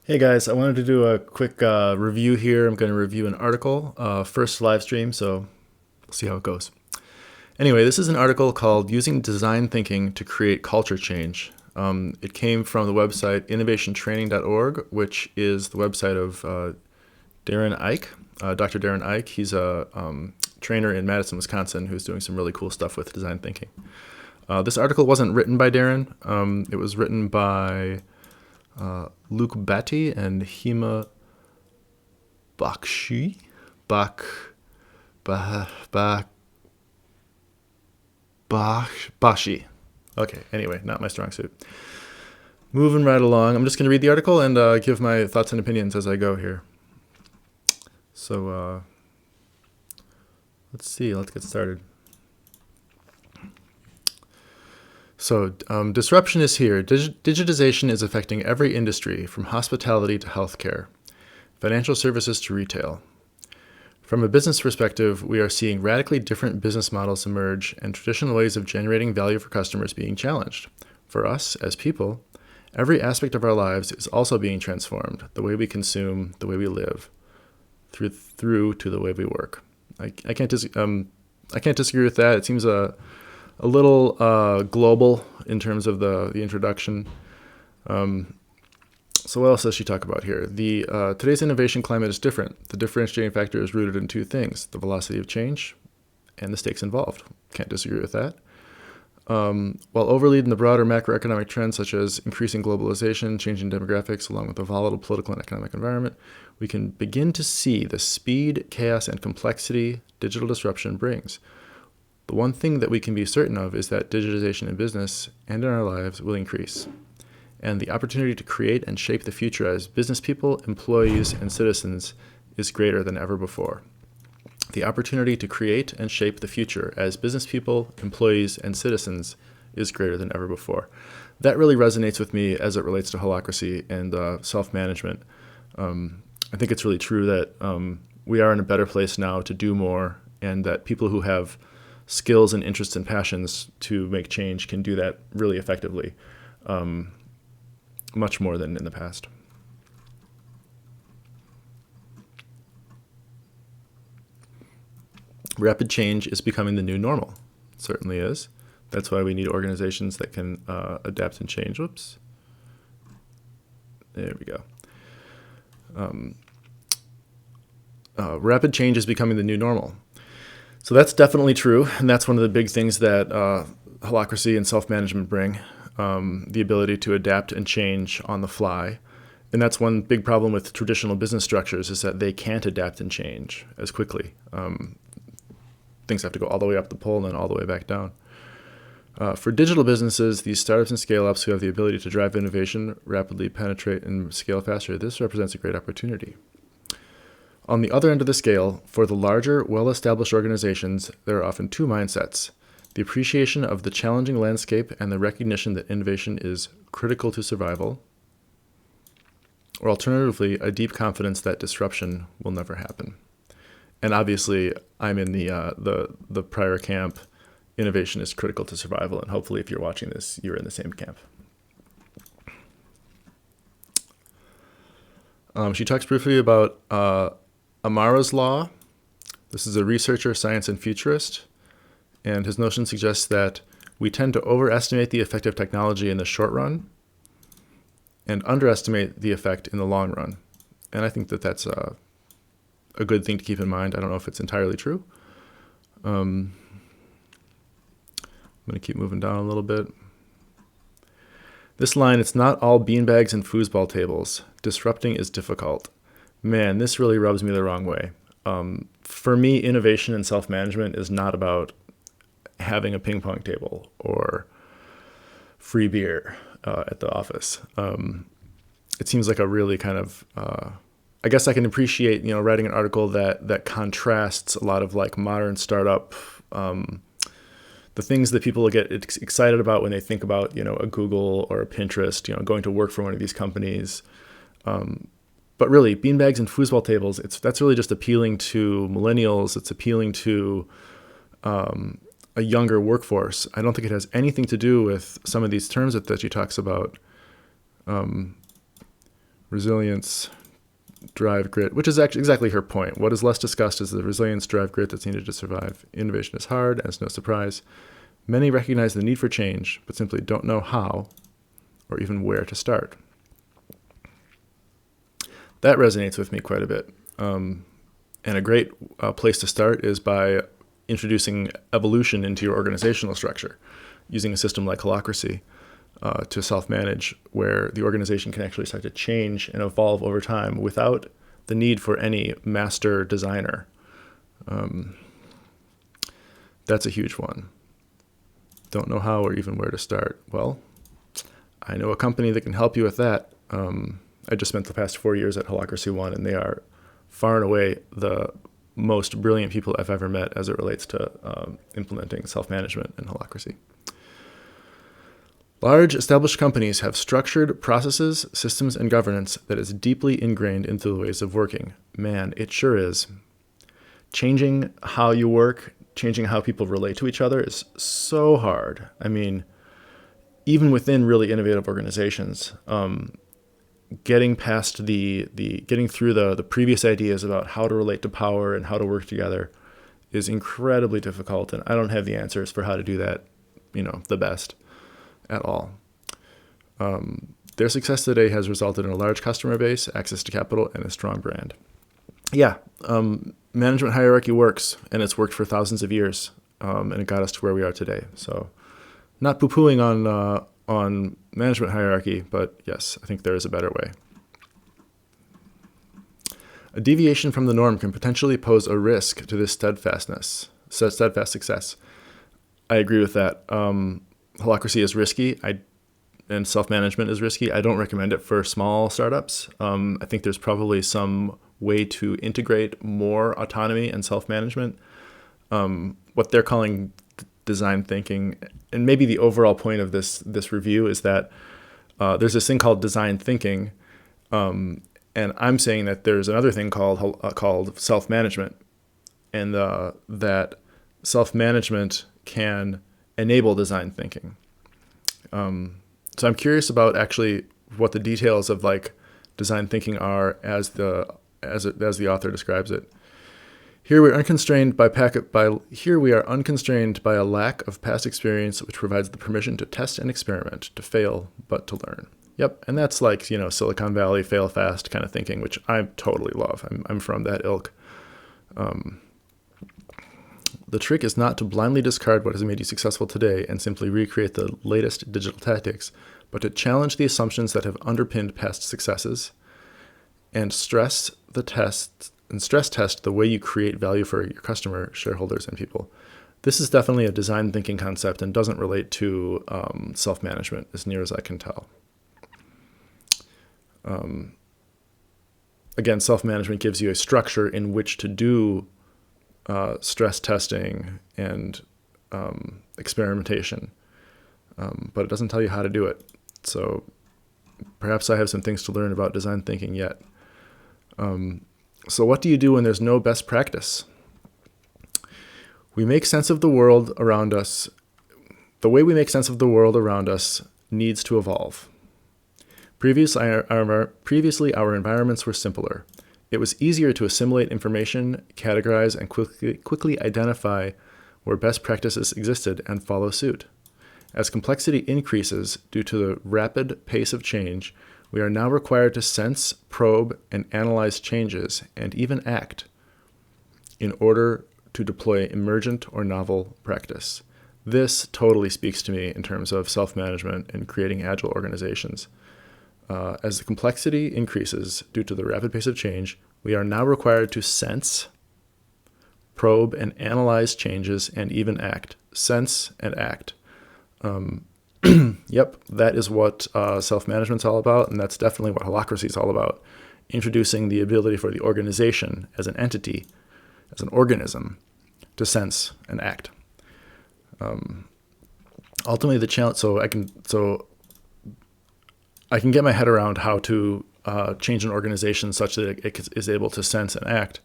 Hey guys, I wanted to do a quick review here. I'm going to review an article, first live stream, so we'll see how it goes. Anyway, this is an article called Using Design Thinking to Create Culture Change. It came from the website innovationtraining.org, which is the website of Darin Eich, Dr. Darin Eich. He's a trainer in Madison, Wisconsin, who's doing some really cool stuff with design thinking. This article wasn't written by Darin. It was written by Luke Battye and Hema Bakhshi. Bakhshi. Okay, anyway, not my strong suit. Moving right along, I'm just going to read the article and give my thoughts and opinions as I go here. So let's see, let's get started. So disruption is here. Digitization is affecting every industry, from hospitality to healthcare, financial services to retail. From a business perspective, we are seeing radically different business models emerge and traditional ways of generating value for customers being challenged. For us, as people, every aspect of our lives is also being transformed, the way we consume, the way we live, through to the way we work. I can't disagree with that. It seems a little global in terms of the introduction. So what else does she talk about here? Today's innovation climate is different. The differentiating factor is rooted in two things: the velocity of change and the stakes involved. Can't disagree with that. While overleading the broader macroeconomic trends such as increasing globalization, changing demographics, along with a volatile political and economic environment, we can begin to see the speed, chaos, and complexity digital disruption brings. The one thing that we can be certain of is that digitization in business and in our lives will increase, and the opportunity to create and shape the future as business people, employees, and citizens is greater than ever before. The opportunity to create and shape the future as business people, employees, and citizens is greater than ever before. That really resonates with me as it relates to holacracy and self-management. I think it's really true that we are in a better place now to do more, and that people who have skills and interests and passions to make change can do that really effectively, much more than in the past. Rapid change is becoming the new normal. It certainly is. That's why we need organizations that can adapt and change. Whoops. There we go. Rapid change is becoming the new normal. So that's definitely true, and that's one of the big things that holacracy and self-management bring, the ability to adapt and change on the fly. And that's one big problem with traditional business structures, is that they can't adapt and change as quickly. Things have to go all the way up the pole and then all the way back down. For digital businesses, these startups and scale-ups who have the ability to drive innovation, rapidly penetrate and scale faster, this represents a great opportunity. On the other end of the scale, for the larger, well-established organizations, there are often two mindsets: the appreciation of the challenging landscape and the recognition that innovation is critical to survival, or alternatively, a deep confidence that disruption will never happen. And obviously, I'm in the prior camp. Innovation is critical to survival, and hopefully if you're watching this, you're in the same camp. She talks briefly about Amara's law. This is a researcher, science, and futurist, and his notion suggests that we tend to overestimate the effect of technology in the short run and underestimate the effect in the long run. And I think that that's a good thing to keep in mind. I don't know if it's entirely true. I'm going to keep moving down a little bit. This line: it's not all beanbags and foosball tables. Disrupting is difficult. Man, this really rubs me the wrong way. For me, innovation and self-management is not about having a ping pong table or free beer at the office. It seems like a really kind of, I guess I can appreciate, writing an article that contrasts a lot of like modern startup, the things that people get excited about when they think about, a Google or a Pinterest, going to work for one of these companies. But really, beanbags and foosball tables, that's really just appealing to millennials. It's appealing to a younger workforce. I don't think it has anything to do with some of these terms that she talks about resilience, drive, grit, which is actually exactly her point. What is less discussed is the resilience, drive, grit that's needed to survive. Innovation is hard, and it's no surprise. Many recognize the need for change, but simply don't know how or even where to start. That resonates with me quite a bit. And a great place to start is by introducing evolution into your organizational structure, using a system like Holacracy to self-manage, where the organization can actually start to change and evolve over time without the need for any master designer. That's a huge one. Don't know how or even where to start. Well, I know a company that can help you with that. I just spent the past 4 years at Holacracy 1, and they are far and away the most brilliant people I've ever met as it relates to implementing self-management in Holacracy. Large established companies have structured processes, systems, and governance that is deeply ingrained into the ways of working. Man, it sure is. Changing how you work, changing how people relate to each other is so hard. I mean, even within really innovative organizations, getting past getting through the previous ideas about how to relate to power and how to work together is incredibly difficult. And I don't have the answers for how to do that, the best at all. Their success today has resulted in a large customer base, access to capital, and a strong brand. Yeah, management hierarchy works, and it's worked for thousands of years, and it got us to where we are today. So, not poo-pooing on management hierarchy, but yes, I think there is a better way. A deviation from the norm can potentially pose a risk to this steadfast success. I agree with that. Holacracy is risky, and self-management is risky. I don't recommend it for small startups. I think there's probably some way to integrate more autonomy and self-management. What they're calling design thinking, and maybe the overall point of this review is that there's this thing called design thinking, and I'm saying that there's another thing called self-management, and that self-management can enable design thinking. So I'm curious about actually what the details of design thinking are as the author describes it. Here we are unconstrained by a lack of past experience, which provides the permission to test and experiment, to fail but to learn. Yep, and that's Silicon Valley fail fast kind of thinking, which I totally love. I'm from that ilk. The trick is not to blindly discard what has made you successful today and simply recreate the latest digital tactics, but to challenge the assumptions that have underpinned past successes and stress test the way you create value for your customer, shareholders, and people. This is definitely a design thinking concept and doesn't relate to self-management as near as I can tell. Again, self-management gives you a structure in which to do stress testing and experimentation, but it doesn't tell you how to do it. So perhaps I have some things to learn about design thinking yet. So what do you do when there's no best practice? We make sense of the world around us. The way we make sense of the world around us needs to evolve. Previously, our environments were simpler. It was easier to assimilate information, categorize, and quickly identify where best practices existed and follow suit. As complexity increases due to the rapid pace of change, we are now required to sense, probe, and analyze changes, and even act, in order to deploy emergent or novel practice. This totally speaks to me in terms of self-management and creating agile organizations. As the complexity increases due to the rapid pace of change, we are now required to sense, probe, and analyze changes, and even act. Sense and act. Yep, that is what self-management's all about, and that's definitely what Holacracy is all about. Introducing the ability for the organization as an entity, as an organism, to sense and act. Ultimately, the challenge. So I can get my head around how to change an organization such that it is able to sense and act.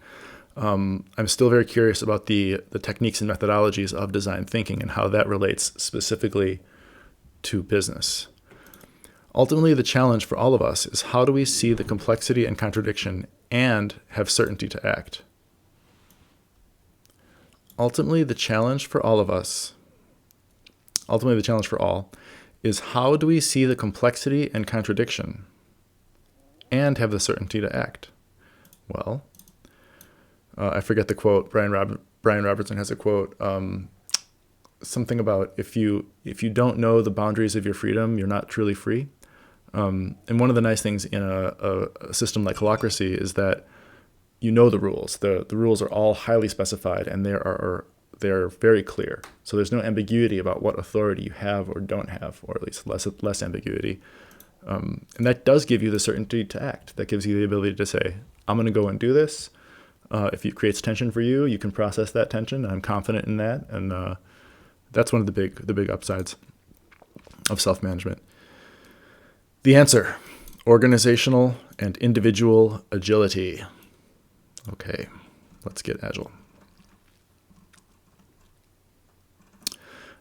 I'm still very curious about the techniques and methodologies of design thinking and how that relates specifically to business. Ultimately, the challenge for all of us is how do we see the complexity and contradiction and have certainty to act? Ultimately, the challenge for all, is how do we see the complexity and contradiction and have the certainty to act? Well, I forget the quote. Brian Robertson has a quote, something about if you don't know the boundaries of your freedom, you're not truly free. And one of the nice things in a system like Holacracy is that you know the rules. The rules are all highly specified, and they're very clear. So there's no ambiguity about what authority you have or don't have, or at least less ambiguity. And that does give you the certainty to act. That gives you the ability to say, I'm going to go and do this. If it creates tension for you, you can process that tension. I'm confident in that, and that's one of the big upsides of self-management. The answer: organizational and individual agility. Okay, let's get agile.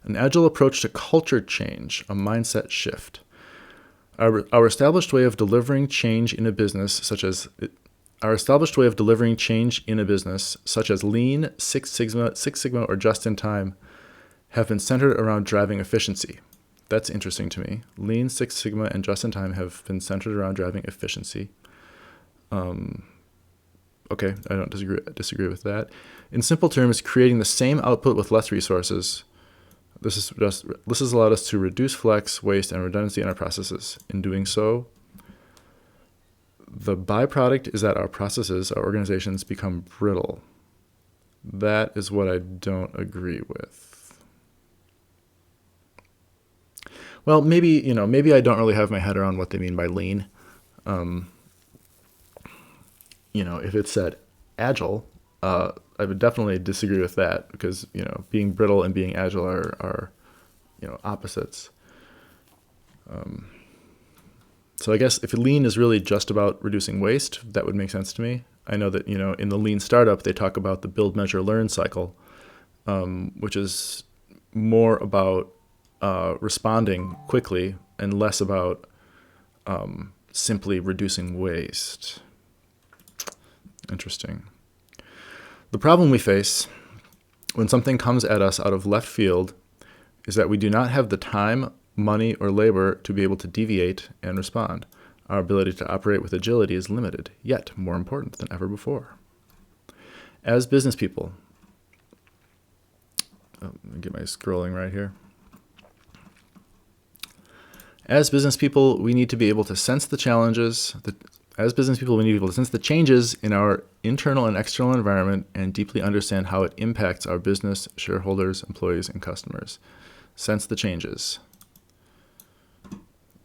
An agile approach to culture change, a mindset shift. Our established way of delivering change in a business, such as Lean, Six Sigma, or just-in-time, have been centered around driving efficiency. That's interesting to me. Lean, Six Sigma, and just-in-time have been centered around driving efficiency. Okay, I don't disagree with that. In simple terms, creating the same output with less resources. This has allowed us to reduce flex, waste, and redundancy in our processes. In doing so, the byproduct is that our organizations become brittle. That is what I don't agree with. Well, maybe I don't really have my head around what they mean by lean. If it said agile, I would definitely disagree with that, because, being brittle and being agile are opposites. So I guess if lean is really just about reducing waste, that would make sense to me. I know that, in the lean startup, they talk about the build, measure, learn cycle, which is more about responding quickly and less about simply reducing waste. Interesting. The problem we face when something comes at us out of left field is that we do not have the time, money, or labor to be able to deviate and respond. Our ability to operate with agility is limited, yet more important than ever before. As business people, let me get my scrolling right here. As business people, we need to be able to sense the changes in our internal and external environment and deeply understand how it impacts our business, shareholders, employees, and customers. Sense the changes.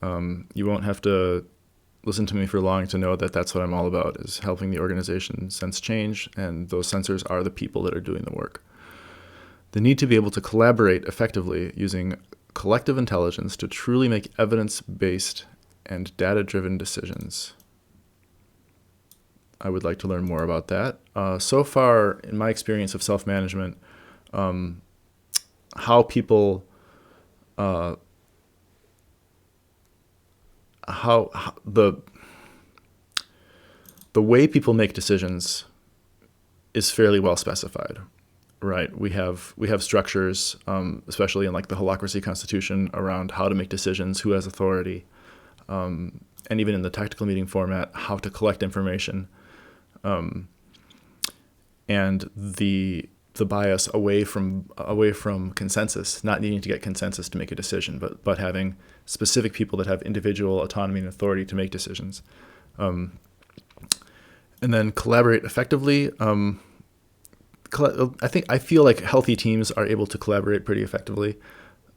You won't have to listen to me for long to know that that's what I'm all about, is helping the organization sense change, and those sensors are the people that are doing the work. The need to be able to collaborate effectively using collective intelligence to truly make evidence-based and data-driven decisions. I would like to learn more about that. So far, in my experience of self-management, how people, the way people make decisions is fairly well specified, right? We have structures, especially in like the Holacracy Constitution, around how to make decisions, who has authority, and even in the tactical meeting format, how to collect information. And the bias away from consensus, not needing to get consensus to make a decision, but having specific people that have individual autonomy and authority to make decisions, and then collaborate effectively. I feel like healthy teams are able to collaborate pretty effectively.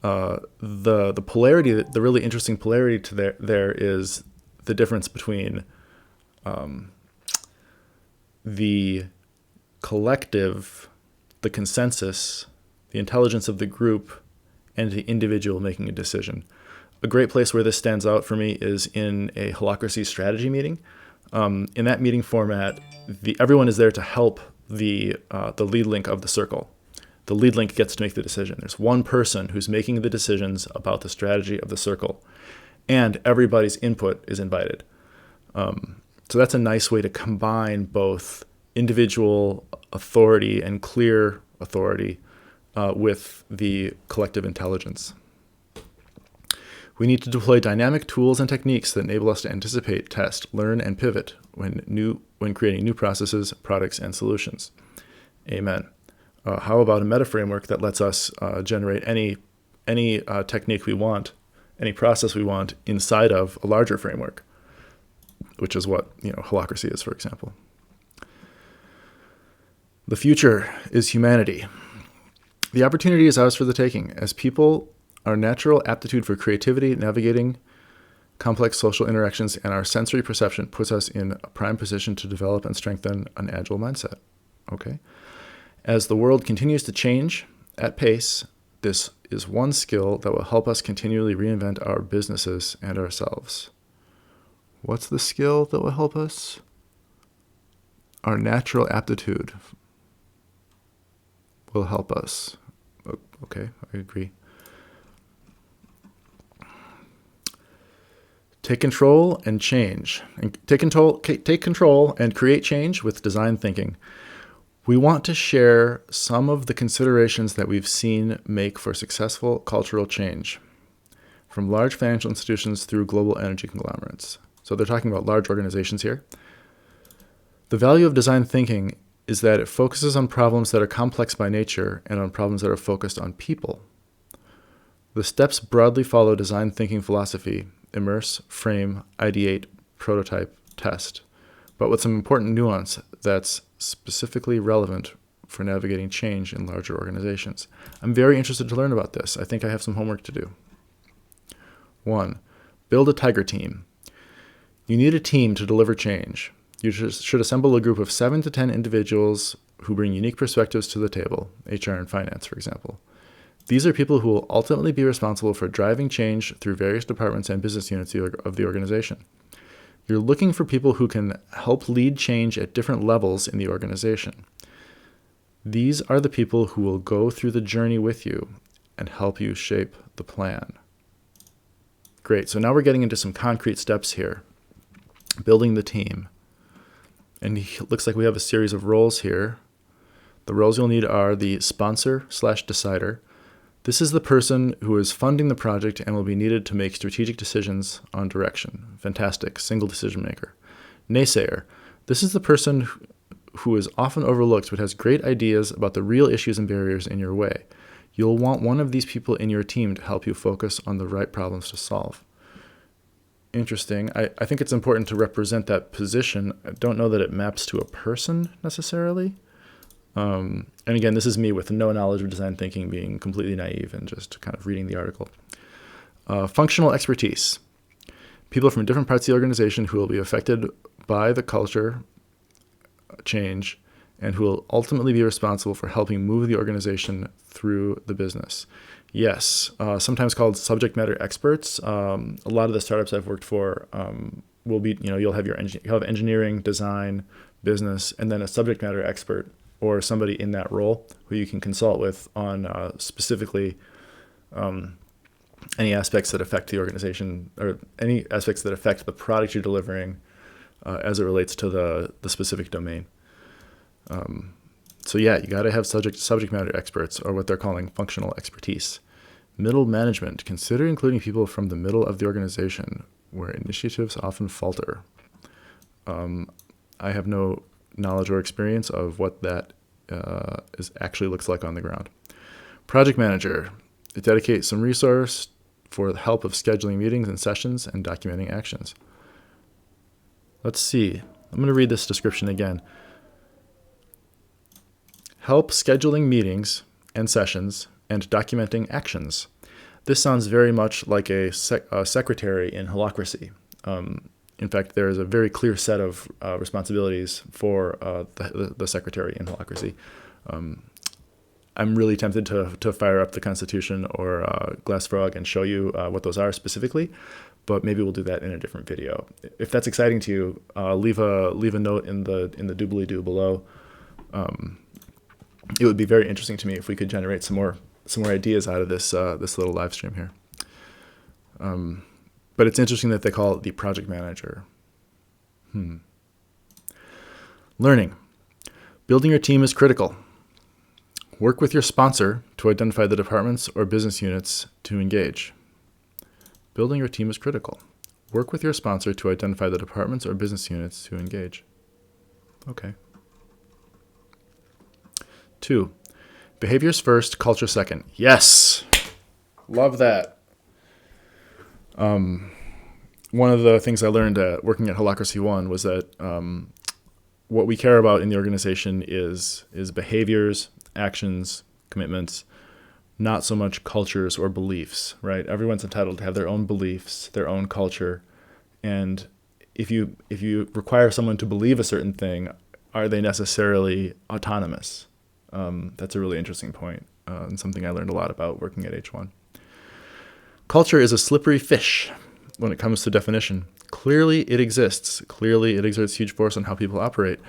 The polarity, the really interesting polarity to there is the difference between the collective, the consensus, the intelligence of the group, and the individual making a decision. A great place where this stands out for me is in a Holacracy strategy meeting. In that meeting format, everyone is there to help the lead link of the circle. The lead link gets to make the decision. There's one person who's making the decisions about the strategy of the circle. and everybody's input is invited. So that's a nice way to combine both individual authority and clear authority with the collective intelligence. We need to deploy dynamic tools and techniques that enable us to anticipate, test, learn, and pivot when creating new processes, products, and solutions. Amen. How about a meta framework that lets us generate any technique we want, any process we want inside of a larger framework, which is what Holacracy is, for example. The future is humanity. The opportunity is ours for the taking. As people, our natural aptitude for creativity, navigating complex social interactions, and our sensory perception puts us in a prime position to develop and strengthen an agile mindset. Okay? As the world continues to change at pace, this is one skill that will help us continually reinvent our businesses and ourselves. What's the skill that will help us? Our natural aptitude will help us. Okay, I agree. Take control and change. Take control and create change with design thinking. We want to share some of the considerations that we've seen make for successful cultural change, from large financial institutions through global energy conglomerates. So they're talking about large organizations here. The value of design thinking is that it focuses on problems that are complex by nature and on problems that are focused on people. The steps broadly follow design thinking philosophy: immerse, frame, ideate, prototype, test, but with some important nuance that's specifically relevant for navigating change in larger organizations. I'm very interested to learn about this. I think I have some homework to do. 1. Build a tiger team. You need a team to deliver change. You should assemble a group of 7 to 10 individuals who bring unique perspectives to the table, HR and finance, for example. These are people who will ultimately be responsible for driving change through various departments and business units of the organization. You're looking for people who can help lead change at different levels in the organization. These are the people who will go through the journey with you and help you shape the plan. Great, so now we're getting into some concrete steps here. Building the team. And it looks like we have a series of roles here. The roles you'll need are the sponsor/decider. This is the person who is funding the project and will be needed to make strategic decisions on direction. Fantastic, single decision maker. Naysayer. This is the person who is often overlooked but has great ideas about the real issues and barriers in your way. You'll want one of these people in your team to help you focus on the right problems to solve. Interesting. I think it's important to represent that position. I don't know that it maps to a person necessarily. And again, this is me with no knowledge of design thinking, being completely naive and just kind of reading the article. Functional expertise. People from different parts of the organization who will be affected by the culture change and who will ultimately be responsible for helping move the organization through the business. Yes, sometimes called subject matter experts. A lot of the startups I've worked for will be, you'll have you'll have engineering, design, business, and then a subject matter expert or somebody in that role who you can consult with on specifically any aspects that affect the organization or any aspects that affect the product you're delivering as it relates to the specific domain. So yeah, you got to have subject matter experts, or what they're calling functional expertise. Middle management. Consider including people from the middle of the organization, where initiatives often falter. I have no knowledge or experience of what that actually looks like on the ground. Project manager. Dedicate some resource for the help of scheduling meetings and sessions and documenting actions. Let's see. I'm going to read this description again. Help scheduling meetings and sessions and documenting actions. This sounds very much like a secretary in Holacracy. In fact, there is a very clear set of responsibilities for the secretary in Holacracy. I'm really tempted to fire up the Constitution or Glass Frog and show you what those are specifically, but maybe we'll do that in a different video. If that's exciting to you, leave a note in the doobly-doo below. It would be very interesting to me if we could generate some more ideas out of this little live stream here. But it's interesting that they call it the project manager. Learning. Building your team is critical. Work with your sponsor to identify the departments or business units to engage. Building your team is critical. Work with your sponsor to identify the departments or business units to engage. Okay. 2. Behaviors first, culture second. Yes! Love that. One of the things I learned working at Holacracy 1 was that what we care about in the organization is behaviors, actions, commitments, not so much cultures or beliefs, right? Everyone's entitled to have their own beliefs, their own culture. And if you require someone to believe a certain thing, are they necessarily autonomous? That's a really interesting point, and something I learned a lot about working at H1. Culture is a slippery fish when it comes to definition. Clearly it exists. Clearly it exerts huge force on how people operate.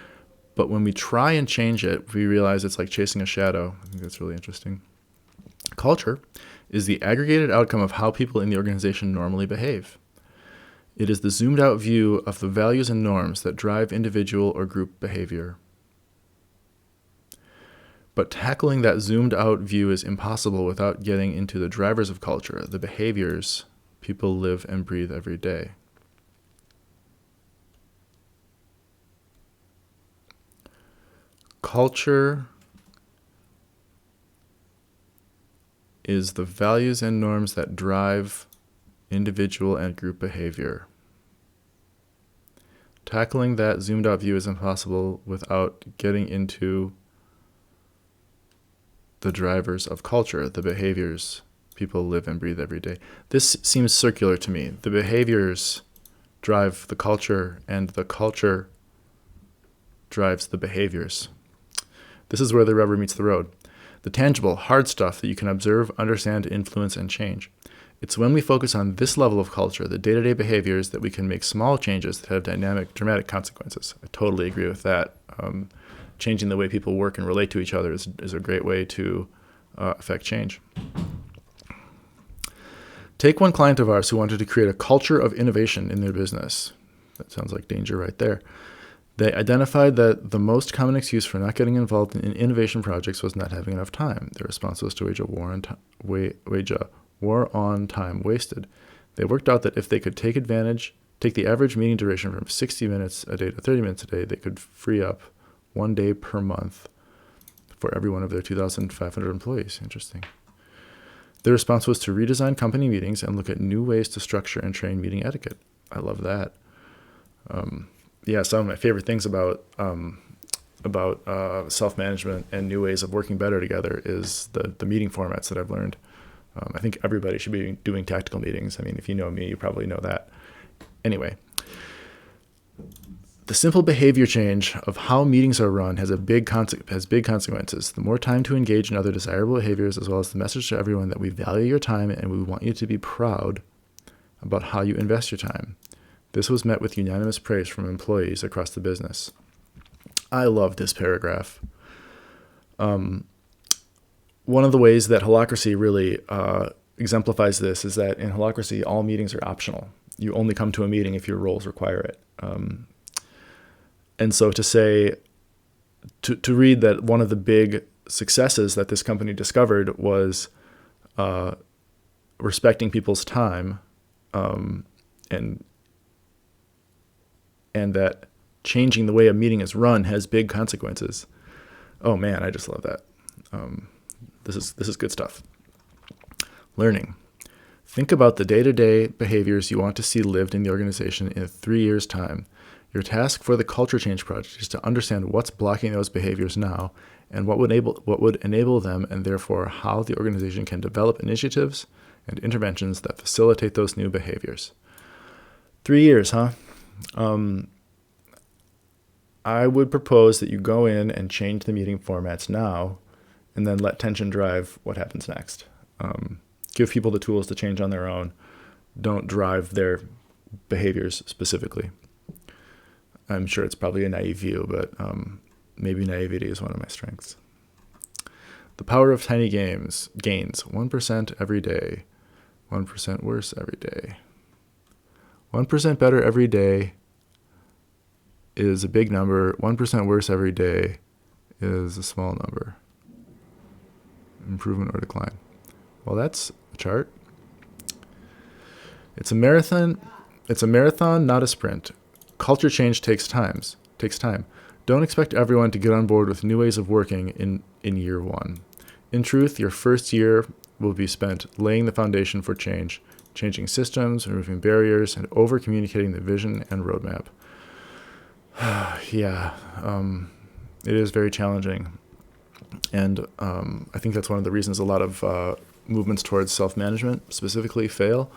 But when we try and change it, we realize it's like chasing a shadow. I think that's really interesting. Culture is the aggregated outcome of how people in the organization normally behave. It is the zoomed out view of the values and norms that drive individual or group behavior. But tackling that zoomed out view is impossible without getting into the drivers of culture, the behaviors people live and breathe every day. Culture is the values and norms that drive individual and group behavior. Tackling that zoomed out view is impossible without getting into the drivers of culture, the behaviors people live and breathe every day. This seems circular to me. The behaviors drive the culture, and the culture drives the behaviors. This is where the rubber meets the road. The tangible, hard stuff that you can observe, understand, influence, and change. It's when we focus on this level of culture, the day-to-day behaviors, that we can make small changes that have dynamic, dramatic consequences. I totally agree with that. Changing the way people work and relate to each other is a great way to affect change. Take one client of ours who wanted to create a culture of innovation in their business. That sounds like danger right there. They identified that the most common excuse for not getting involved in innovation projects was not having enough time. Their response was to wage a war on time wasted. They worked out that if they could take the average meeting duration from 60 minutes a day to 30 minutes a day, they could free up 1 day per month for every one of their 2,500 employees. Interesting. Their response was to redesign company meetings and look at new ways to structure and train meeting etiquette. I love that. Some of my favorite things about self-management and new ways of working better together is the meeting formats that I've learned. I think everybody should be doing tactical meetings. I mean, if you know me, you probably know that. Anyway, the simple behavior change of how meetings are run has big consequences. The more time to engage in other desirable behaviors, as well as the message to everyone that we value your time and we want you to be proud about how you invest your time. This was met with unanimous praise from employees across the business. I love this paragraph. One of the ways that Holacracy really exemplifies this is that in Holacracy, all meetings are optional. You only come to a meeting if your roles require it. And so to read that one of the big successes that this company discovered was respecting people's time, and that changing the way a meeting is run has big consequences. Oh man, I just love that. This is good stuff. Learning. Think about the day-to-day behaviors you want to see lived in the organization in 3 years' time. Your task for the culture change project is to understand what's blocking those behaviors now and what would enable them, and therefore how the organization can develop initiatives and interventions that facilitate those new behaviors. 3 years, huh? I would propose that you go in and change the meeting formats now and then let tension drive what happens next. Give people the tools to change on their own. Don't drive their behaviors specifically. I'm sure it's probably a naive view, but maybe naivety is one of my strengths. The power of tiny gains. 1% every day. 1% worse every day. 1% better every day is a big number. 1% worse every day is a small number. Improvement or decline. Well, that's a chart. It's a marathon. It's a marathon, not a sprint. Culture change takes time. Don't expect everyone to get on board with new ways of working in year one. In truth, your first year will be spent laying the foundation for change, changing systems, removing barriers, and over-communicating the vision and roadmap. It is very challenging. And I think that's one of the reasons a lot of movements towards self-management specifically fail.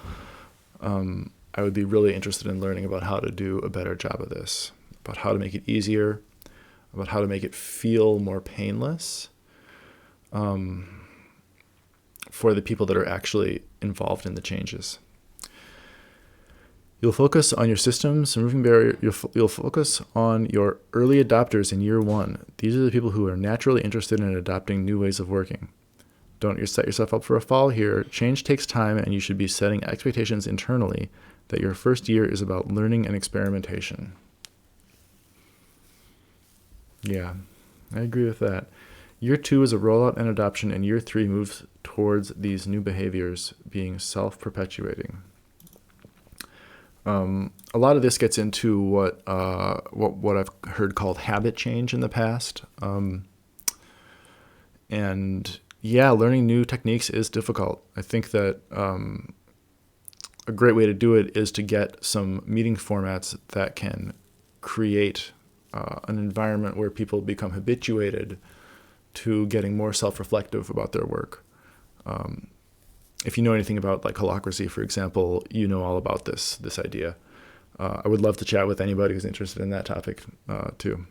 I would be really interested in learning about how to do a better job of this, about how to make it easier, about how to make it feel more painless for the people that are actually involved in the changes. You'll focus on your systems, removing barriers. You'll focus on your early adopters in year one. These are the people who are naturally interested in adopting new ways of working. Don't set yourself up for a fall here. Change takes time, and you should be setting expectations internally that your first year is about learning and experimentation. Yeah, I agree with that. Year 2 is a rollout and adoption, and year 3 moves towards these new behaviors being self-perpetuating. A lot of this gets into what I've heard called habit change in the past. And yeah, learning new techniques is difficult. I think that a great way to do it is to get some meeting formats that can create an environment where people become habituated to getting more self-reflective about their work. If you know anything about like Holacracy, for example, you know all about this idea. I would love to chat with anybody who's interested in that topic too.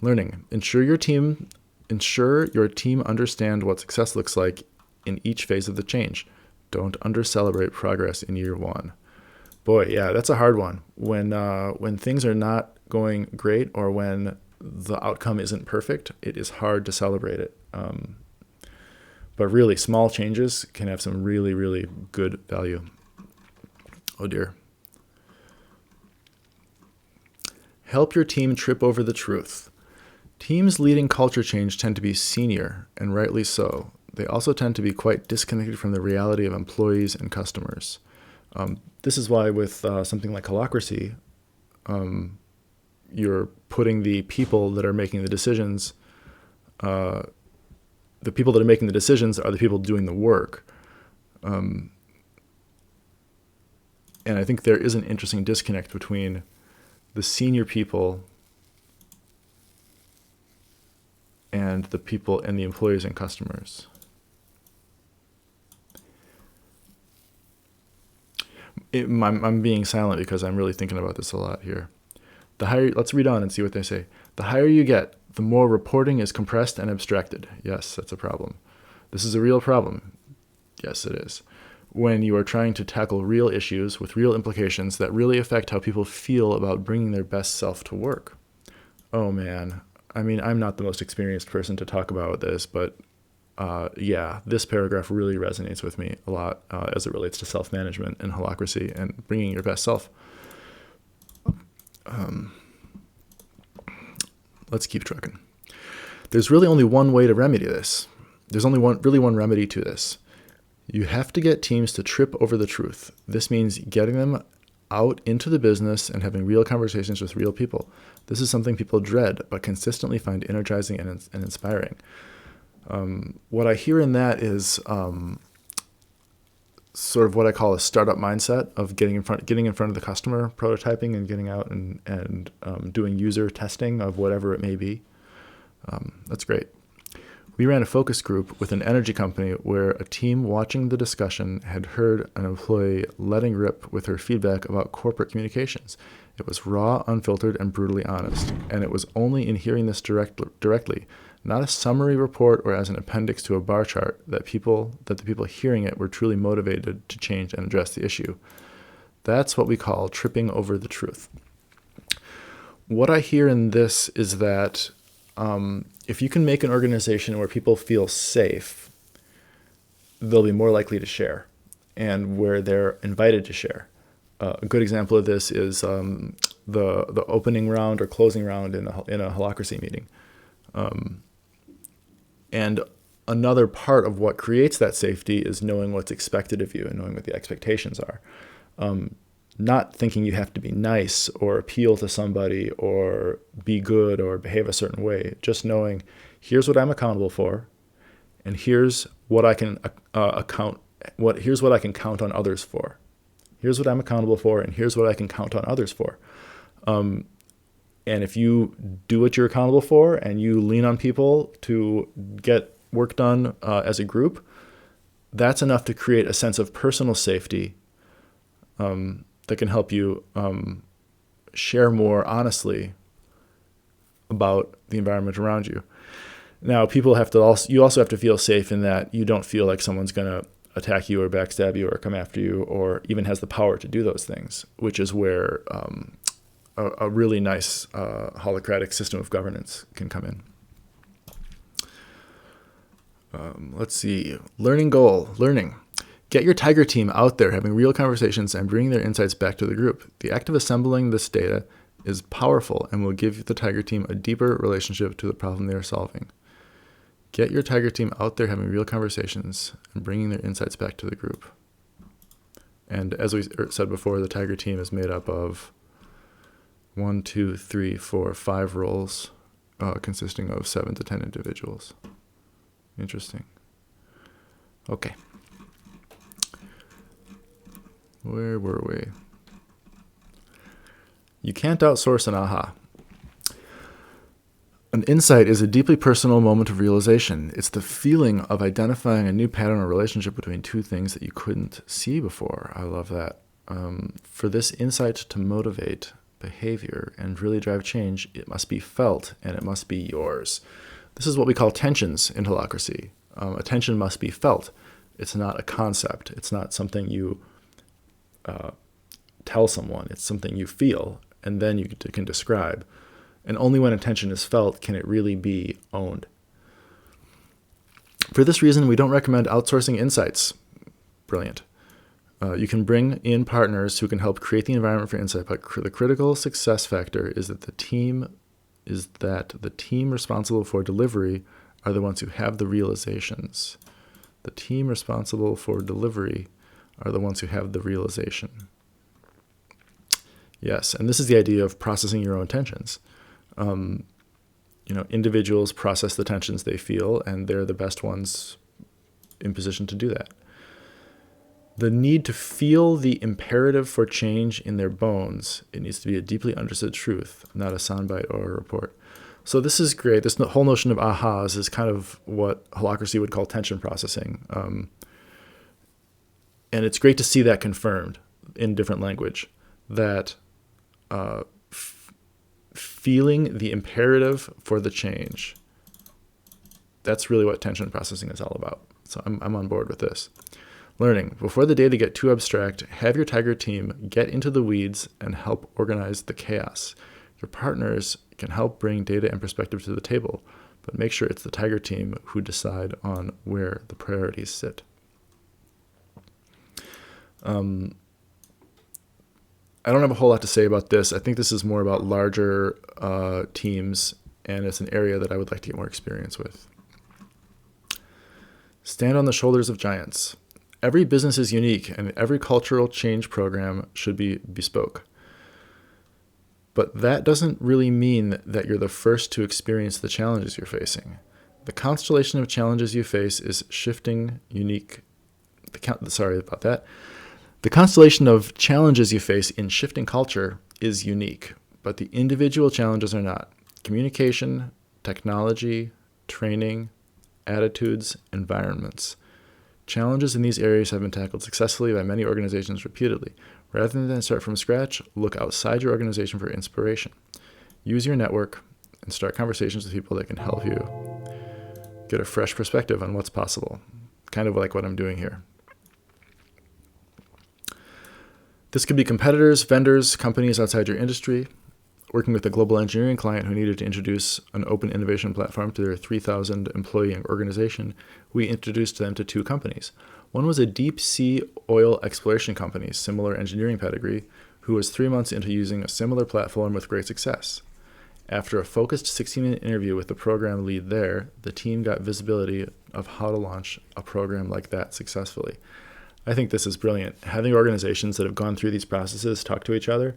Learning. Ensure your team understand what success looks like in each phase of the change. Don't under-celebrate progress in year 1. Boy, yeah, that's a hard one. When things are not going great or when the outcome isn't perfect, it is hard to celebrate it. But really, small changes can have some really, really good value. Oh dear. Help your team trip over the truth. Teams leading culture change tend to be senior, and rightly so. They also tend to be quite disconnected from the reality of employees and customers. This is why with something like Holacracy, you're putting the people that are making the decisions, the people that are making the decisions are the people doing the work. And I think there is an interesting disconnect between the senior people and the people and the employees and customers. I'm being silent because I'm really thinking about this a lot here. Let's read on and see what they say. The higher you get, the more reporting is compressed and abstracted. Yes, that's a problem. This is a real problem. Yes, it is. When you are trying to tackle real issues with real implications that really affect how people feel about bringing their best self to work. Oh man, I mean, I'm not the most experienced person to talk about this, but yeah, this paragraph really resonates with me a lot as it relates to self-management and holacracy and bringing your best self. Let's keep trucking. There's really only one way to remedy this. There's only one remedy to this. You have to get teams to trip over the truth. This means getting them out into the business and having real conversations with real people. This is something people dread, but consistently find energizing and inspiring. What I hear in that is sort of what I call a startup mindset of getting in front of the customer, prototyping, and getting out and doing user testing of whatever it may be. That's great. We ran a focus group with an energy company where a team watching the discussion had heard an employee letting rip with her feedback about corporate communications. It was raw, unfiltered, and brutally honest. And it was only in hearing this directly, not a summary report or as an appendix to a bar chart, that the people hearing it were truly motivated to change and address the issue. That's what we call tripping over the truth. What I hear in this is that if you can make an organization where people feel safe, they'll be more likely to share, and where they're invited to share. A good example of this is the opening round or closing round in a Holacracy meeting. And another part of what creates that safety is knowing what's expected of you and knowing what the expectations are. Not thinking you have to be nice or appeal to somebody or be good or behave a certain way. Just knowing, here's what I'm accountable for, and here's what I can here's what I can count on others for. Here's what I'm accountable for, and here's what I can count on others for. And if you do what you're accountable for and you lean on people to get work done as a group, that's enough to create a sense of personal safety that can help you share more honestly about the environment around you. Now, you also have to feel safe in that you don't feel like someone's going to attack you or backstab you or come after you or even has the power to do those things, which is where a really nice holacratic system of governance can come in. Let's see. Learning goal. Learning. Get your Tiger team out there having real conversations and bringing their insights back to the group. The act of assembling this data is powerful and will give the Tiger team a deeper relationship to the problem they are solving. Get your Tiger team out there having real conversations and bringing their insights back to the group. And as we said before, the Tiger team is made up of 5 roles consisting of 7 to 10 individuals. Interesting. Okay. Where were we? You can't outsource an aha. An insight is a deeply personal moment of realization. It's the feeling of identifying a new pattern or relationship between two things that you couldn't see before. I love that. For this insight to motivate behavior and really drive change, it must be felt and it must be yours. This is what we call tensions in Holacracy. A tension must be felt. It's not a concept. It's not something you tell someone. It's something you feel, and then you can describe. And only when a tension is felt can it really be owned. For this reason, we don't recommend outsourcing insights. Brilliant. You can bring in partners who can help create the environment for insight, but the critical success factor is that the team responsible for delivery are the ones who have the realizations. The team responsible for delivery are the ones who have the realization. Yes, and this is the idea of processing your own tensions. Individuals process the tensions they feel, and they're the best ones in position to do that. The need to feel the imperative for change in their bones, it needs to be a deeply understood truth, not a soundbite or a report. So this is great. This whole notion of ahas is kind of what Holacracy would call tension processing. And it's great to see that confirmed in different language, that feeling the imperative for the change, that's really what tension processing is all about. So I'm on board with this. Learning. Before the data get too abstract, have your Tiger team get into the weeds and help organize the chaos. Your partners can help bring data and perspective to the table, but make sure it's the Tiger team who decide on where the priorities sit. I don't have a whole lot to say about this. I think this is more about larger teams, and it's an area that I would like to get more experience with. Stand on the shoulders of giants. Every business is unique, and every cultural change program should be bespoke. But that doesn't really mean that you're the first to experience the challenges you're facing. The constellation of challenges you face is shifting, unique. The constellation of challenges you face in shifting culture is unique, but the individual challenges are not. Communication, technology, training, attitudes, environments. Challenges in these areas have been tackled successfully by many organizations repeatedly. Rather than start from scratch, look outside your organization for inspiration. Use your network and start conversations with people that can help you get a fresh perspective on what's possible. Kind of like what I'm doing here. This could be competitors, vendors, companies outside your industry. Working with a global engineering client who needed to introduce an open innovation platform to their 3,000 employee organization, we introduced them to 2 companies. One was a deep sea oil exploration company, similar engineering pedigree, who was 3 months into using a similar platform with great success. After a focused 60-minute interview with the program lead there, the team got visibility of how to launch a program like that successfully. I think this is brilliant. Having organizations that have gone through these processes talk to each other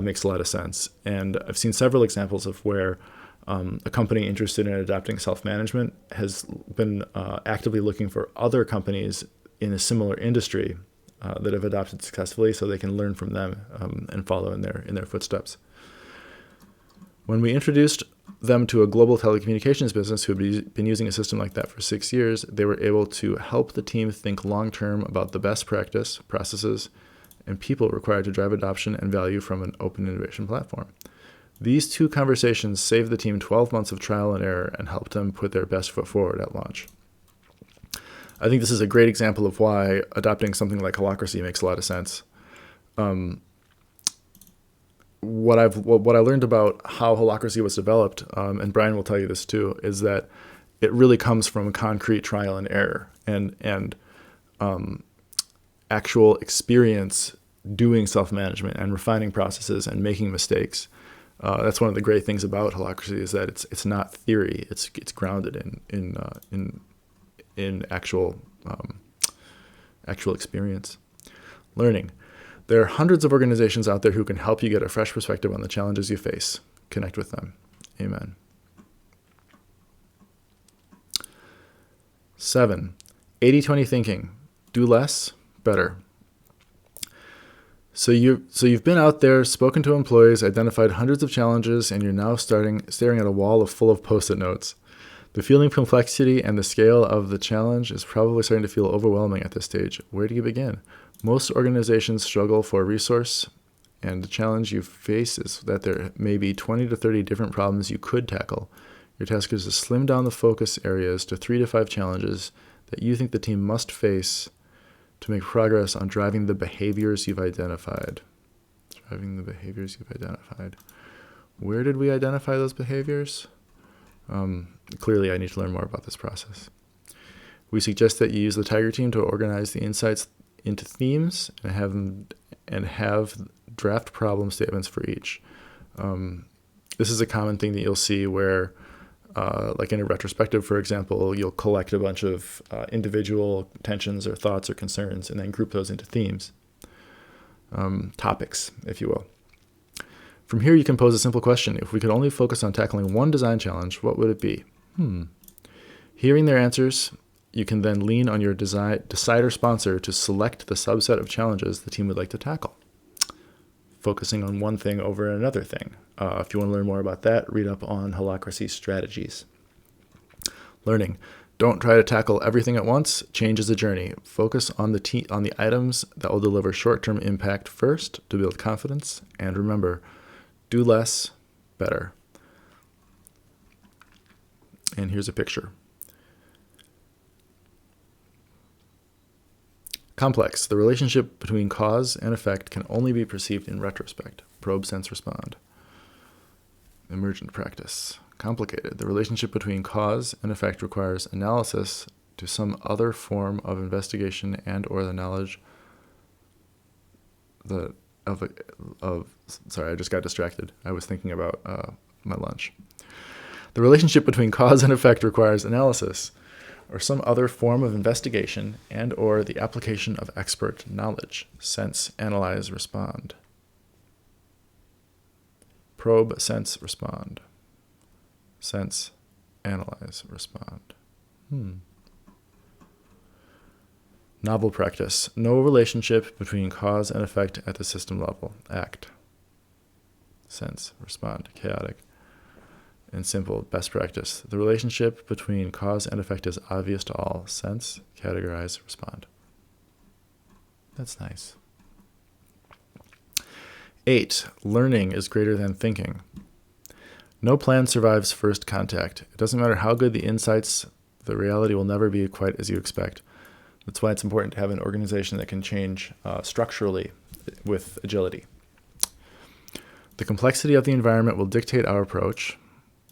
makes a lot of sense. And I've seen several examples of where a company interested in adopting self-management has been actively looking for other companies in a similar industry that have adopted successfully, so they can learn from them and follow in their footsteps. When we introduced them to a global telecommunications business who had been using a system like that for 6 years, they were able to help the team think long-term about the best practice, processes, and people required to drive adoption and value from an open innovation platform. These 2 conversations saved the team 12 months of trial and error and helped them put their best foot forward at launch. I think this is a great example of why adopting something like Holacracy makes a lot of sense. What I learned about how Holacracy was developed, and Brian will tell you this too, is that it really comes from concrete trial and error and actual experience doing self-management and refining processes and making mistakes. That's one of the great things about Holacracy, is that it's not theory. It's grounded in actual experience. Learning. There are hundreds of organizations out there who can help you get a fresh perspective on the challenges you face. Connect with them. Amen. 7, 80-20 thinking. Do less, better. So you've been out there, spoken to employees, identified hundreds of challenges, and you're now staring at a wall full of Post-it notes. The feeling complexity and the scale of the challenge is probably starting to feel overwhelming at this stage. Where do you begin? Most organizations struggle for resource, and the challenge you face is that there may be 20 to 30 different problems you could tackle. Your task is to slim down the focus areas to 3 to 5 challenges that you think the team must face to make progress on driving the behaviors you've identified. Where did we identify those behaviors? Clearly, I need to learn more about this process. We suggest that you use the Tiger team to organize the insights into themes and have draft problem statements for each. This is a common thing that you'll see where, like in a retrospective, for example, you'll collect a bunch of individual tensions or thoughts or concerns and then group those into themes, topics, if you will. From here, you can pose a simple question. If we could only focus on tackling one design challenge, what would it be? Hearing their answers, you can then lean on your decider sponsor to select the subset of challenges the team would like to tackle, focusing on one thing over another thing. If you want to learn more about that, read up on Holacracy strategies. Learning. Don't try to tackle everything at once. Change is a journey. Focus on the items that will deliver short-term impact first to build confidence. And remember, do less, better. And here's a picture. Complex. The relationship between cause and effect can only be perceived in retrospect. Probe, sense, respond. Emergent practice. Complicated. The relationship between cause and effect requires analysis to some other form of investigation and or the knowledge sorry, I just got distracted. I was thinking about my lunch. The relationship between cause and effect requires analysis or some other form of investigation and or the application of expert knowledge. Sense, analyze, respond. Probe, sense, respond. Sense, analyze, respond. Novel practice. No relationship between cause and effect at the system level. Act. Sense, respond. Chaotic. And simple. Best practice. The relationship between cause and effect is obvious to all. Sense, categorize, respond. That's nice. 8. Learning is greater than thinking. No plan survives first contact. It doesn't matter how good the insights, the reality will never be quite as you expect. That's why it's important to have an organization that can change structurally with agility. The complexity of the environment will dictate our approach.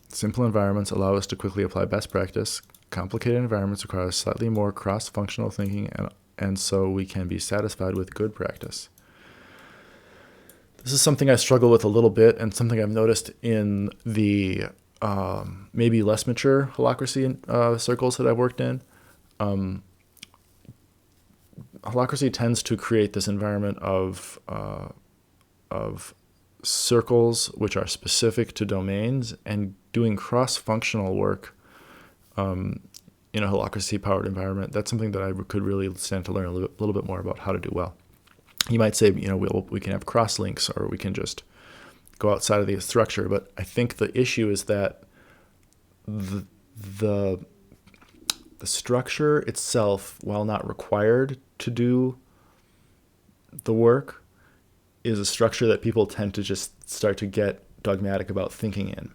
Simple environments allow us to quickly apply best practice. Complicated environments require slightly more cross-functional thinking and so we can be satisfied with good practice. This is something I struggle with a little bit, and something I've noticed in the maybe less mature holacracy circles that I've worked in. Holacracy tends to create this environment of circles which are specific to domains, and doing cross-functional work in a holacracy-powered environment. That's something that I could really stand to learn a little bit more about how to do well. You might say, we can have cross-links, or we can just go outside of the structure. But I think the issue is that the structure itself, while not required to do the work, is a structure that people tend to just start to get dogmatic about thinking in.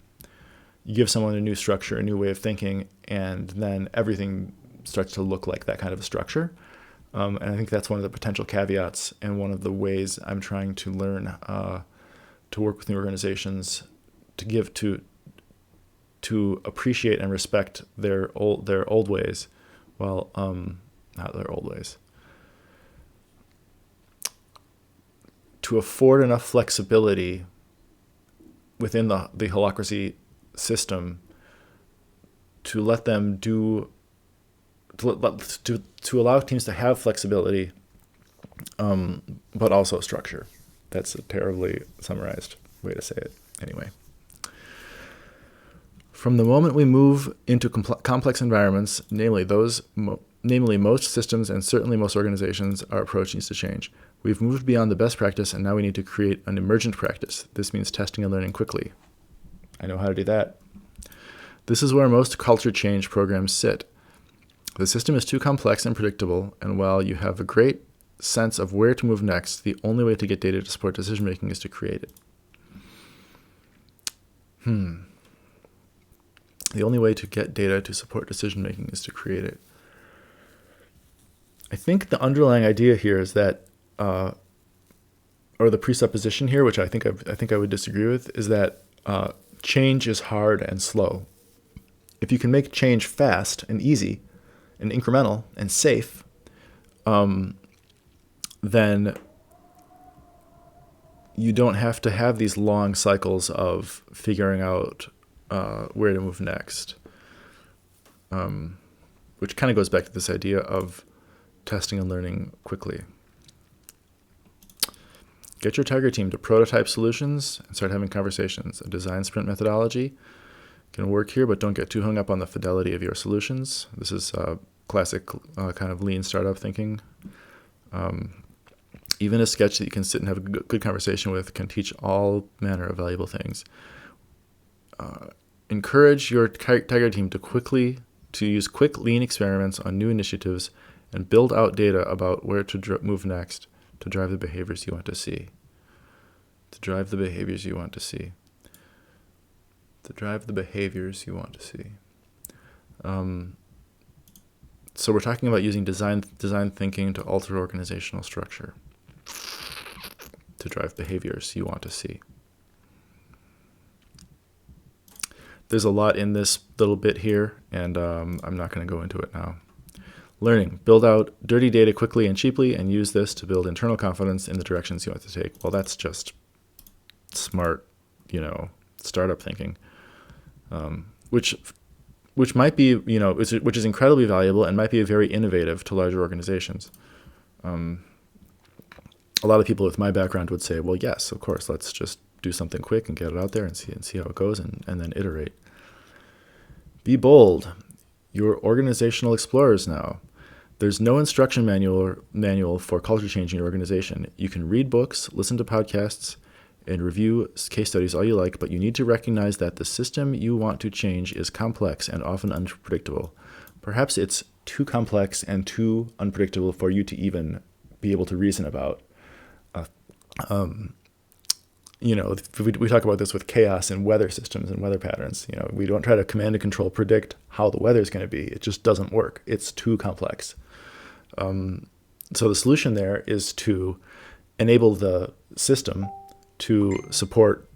You give someone a new structure, a new way of thinking, and then everything starts to look like that kind of a structure. And I think that's one of the potential caveats, and one of the ways I'm trying to learn to work with new organizations, to appreciate and respect their old ways, while not their old ways. To afford enough flexibility within the holacracy system to let them do, to allow teams to have flexibility, but also structure. That's a terribly summarized way to say it. Anyway. From the moment we move into complex environments, namely most systems and certainly most organizations, our approach needs to change. We've moved beyond the best practice, and now we need to create an emergent practice. This means testing and learning quickly. I know how to do that. This is where most culture change programs sit. The system is too complex and predictable, and while you have a great sense of where to move next, the only way to get data to support decision-making is to create it. The only way to get data to support decision-making is to create it. I think the underlying idea here is that, or the presupposition here, which I think I would disagree with, is that change is hard and slow. If you can make change fast and easy and incremental and safe, then you don't have to have these long cycles of figuring out where to move next, which kind of goes back to this idea of testing and learning quickly. Get your Tiger team to prototype solutions and start having conversations. A design sprint methodology can work here, but don't get too hung up on the fidelity of your solutions. This is classic kind of lean startup thinking. Even a sketch that you can sit and have a good conversation with can teach all manner of valuable things. Encourage your Tiger team to use quick lean experiments on new initiatives and build out data about where to move next to drive the behaviors you want to see. So we're talking about using design thinking to alter organizational structure to drive behaviors you want to see. There's a lot in this little bit here, and I'm not going to go into it now. Learning. Build out dirty data quickly and cheaply, and use this to build internal confidence in the directions you want to take. Well, that's just smart, startup thinking, which might be, which is incredibly valuable and might be very innovative to larger organizations. A lot of people with my background would say, well, yes, of course, let's just do something quick and get it out there and see how it goes, and then iterate. Be bold. You're organizational explorers now. There's no instruction manual for culture change in your organization. You can read books, listen to podcasts, and review case studies all you like, but you need to recognize that the system you want to change is complex and often unpredictable. Perhaps it's too complex and too unpredictable for you to even be able to reason about. We talk about this with chaos and weather systems and weather patterns. We don't try to command and control predict how the weather is going to be. It just doesn't work. It's too complex. So the solution there is to enable the system to support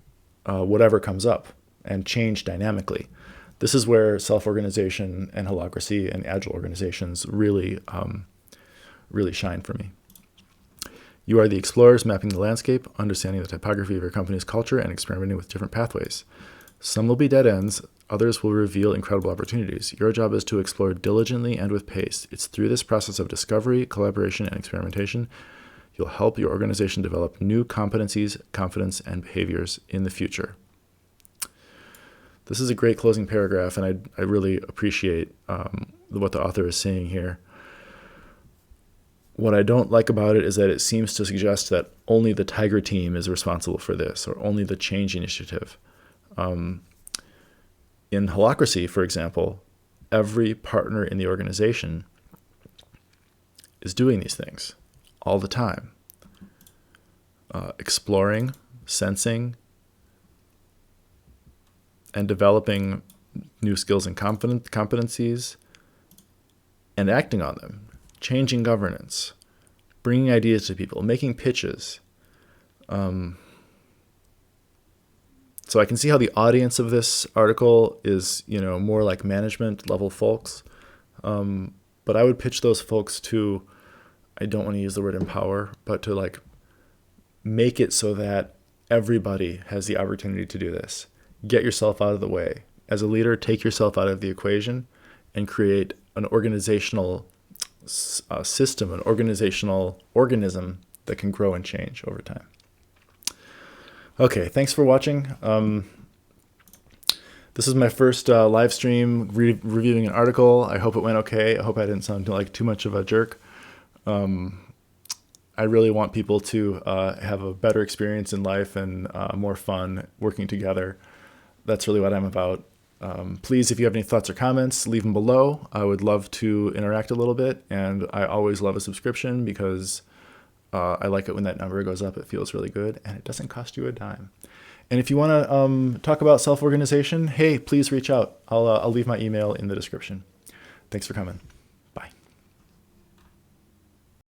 whatever comes up and change dynamically. This is where self-organization and holacracy and agile organizations really really shine for me. You are the explorers mapping the landscape, understanding the typography of your company's culture, and experimenting with different pathways. Some will be dead ends, others will reveal incredible opportunities. Your job is to explore diligently and with pace. It's through this process of discovery, collaboration, and experimentation you'll help your organization develop new competencies, confidence, and behaviors in the future. This is a great closing paragraph, and I really appreciate what the author is saying here. What I don't like about it is that it seems to suggest that only the Tiger team is responsible for this, or only the change initiative. In Holacracy, for example, every partner in the organization is doing these things all the time. Exploring, sensing, and developing new skills and competencies, and acting on them, changing governance, bringing ideas to people, making pitches. So I can see how the audience of this article is, more like management level folks. But I would pitch those folks to, I don't want to use the word empower, but to make it so that everybody has the opportunity to do this. Get yourself out of the way. As a leader, take yourself out of the equation and create an organizational system, an organizational organism that can grow and change over time. Okay, thanks for watching. This is my first live stream reviewing an article. I hope it went okay. I hope I didn't sound like too much of a jerk. I really want people to have a better experience in life and more fun working together. That's really what I'm about. Please, if you have any thoughts or comments, leave them below. I would love to interact a little bit, and I always love a subscription because I like it when that number goes up. It feels really good, and it doesn't cost you a dime. And if you want to talk about self-organization, hey, please reach out. I'll leave my email in the description. Thanks for coming.